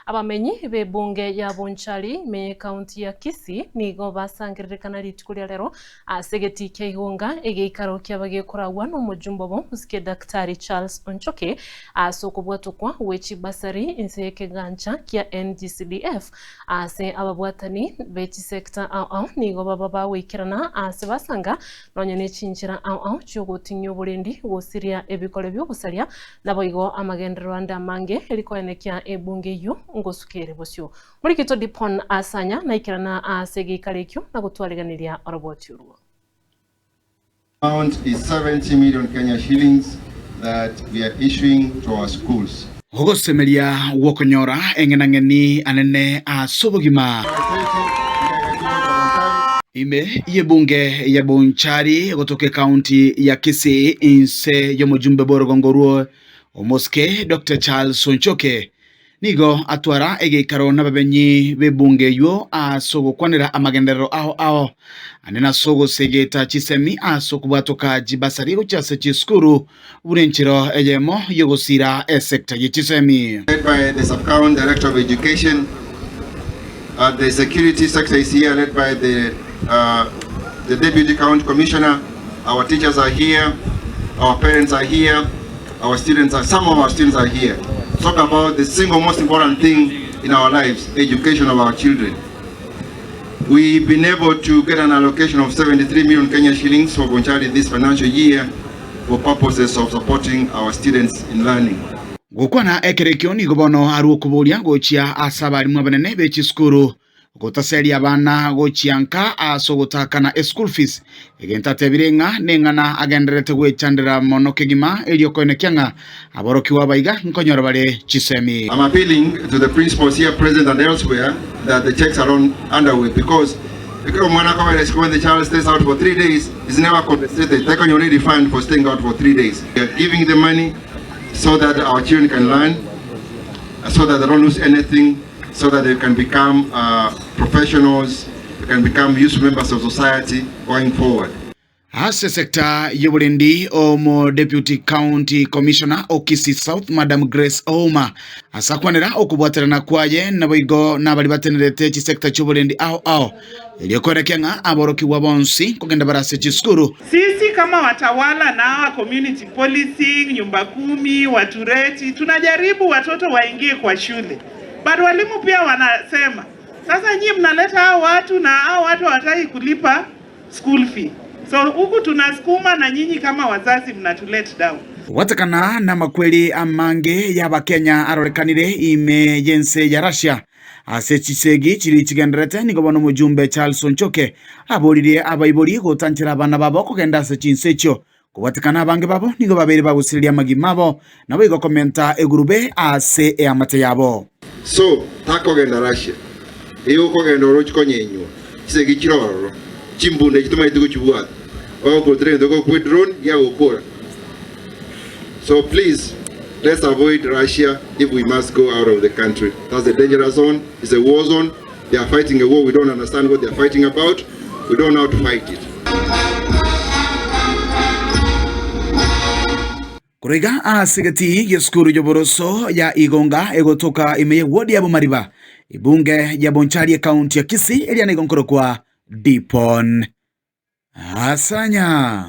abamenyi be bunge ya Bonchari me county ya Kisii nigo basangiririkana rituko ria rero asegeti kia ihunga egeikaro kia bagekoragwa no mujumbo bo musike Daktari Charles Onchoke asokobwatukwa wechi basari inse kegancha kia NGCDF ase ababwatani bechi sector au nigo baba wikirana ase basanga nonyene chinchira au cyogotinyo burendi gosiria ebikole byobusaria naboigo amagenda Rwanda mange elikoenekia ebunge yo ngosukere bosyo muri kito dipon asanya naikirana asegi karekyo na gutwariganiria roboti urwo. Amount is 70 million Kenya shillings that we are issuing to our schools. Hogosemeria wokonyora engenangeni anene asobogima ime yebunge ya Bonchari gotoke county ya Kisii inse yomujumbe borogongoruo omoske Dr. Charles Onchoke nigo atwara egeikaro nababenyi bebunge yo asogokwanira amagendero aho anena sogo segeta chisemi asokubwatoka jibasari gochase chiskuru burenchiro ejemo yogosira sector yichisemi. Led by the Sub-County Director of Education, the security sector is here led by the Deputy County Commissioner. Our teachers are here, our parents are here, our students are, some of our students are here. Talk about the single most important thing in our lives, education of our children. We've been able to get an allocation of 73 million Kenya shillings for Bonchari this financial year for purposes of supporting our students in learning. Gukwana ekerekyo ni gobono aru kubulia gochia asabari mwabanene bechi skuru gotaseri abana gochianka asogotakana school fees egenta tebirenga nengana agenderete gwechandira mono kegima eliokoenekyanga aboroki wabaiga nkonyora bare chisemi. I'm appealing to the principals here present and elsewhere that the checks are underway because when the child stays out for 3 days is never compensated. They can only refund for staying out for 3 days. We are giving the money so that our children can learn, so that they don't lose anything, so that they can become professionals, they can become useful members of society going forward. Ase sector yobulendi omo Deputy County Commissioner Okisi South Madam Grace Ouma asakwanira okubwaterana kwaye naboigo nabali batenerete chi sector chobulendi ao iliokorekenga aboroki wabonsi kugenda barase chiskuru. Sisi kama watawala na community policing, nyumba kumi, watureti tunajaribu watoto waingie kwa shule. Bado walimu pia wanasema sasa nyinyi mnaleta hao watu na hao watu hawataki kulipa school fee. So huku tunasukuma na nyinyi kama wazazi mnatulet down. Watakana na makweli amange ya bakenya arorekanire ime yense ya Russia ase chisegi chiri chigenderete nigobono mujumbe Charles Onchoke aborire abayibori gotanchira abana babo kugenda ase chinsecho kubatikana abange babo nigo babere babusiriria magimabo nabo igokomenta egurube ase amate yabo. So takogenda Russia iyo kogenda orochikonyenyo chisegi chiroro chimbunde chituma itugo chibwa bako trend go drone ya ukora. So please, let's avoid Russia if we must go out of the country. That's a dangerous zone. It's a war zone. They are fighting a war. We don't understand what they are fighting about. We don't know how to fight it. Kurega asigati yeskuru joboroso ya igonga egotoka imeye wodi ya Bomariba. Ibunge ya Bonchari county ya Kisii eliana igonkoro kwa Dipon Asanya.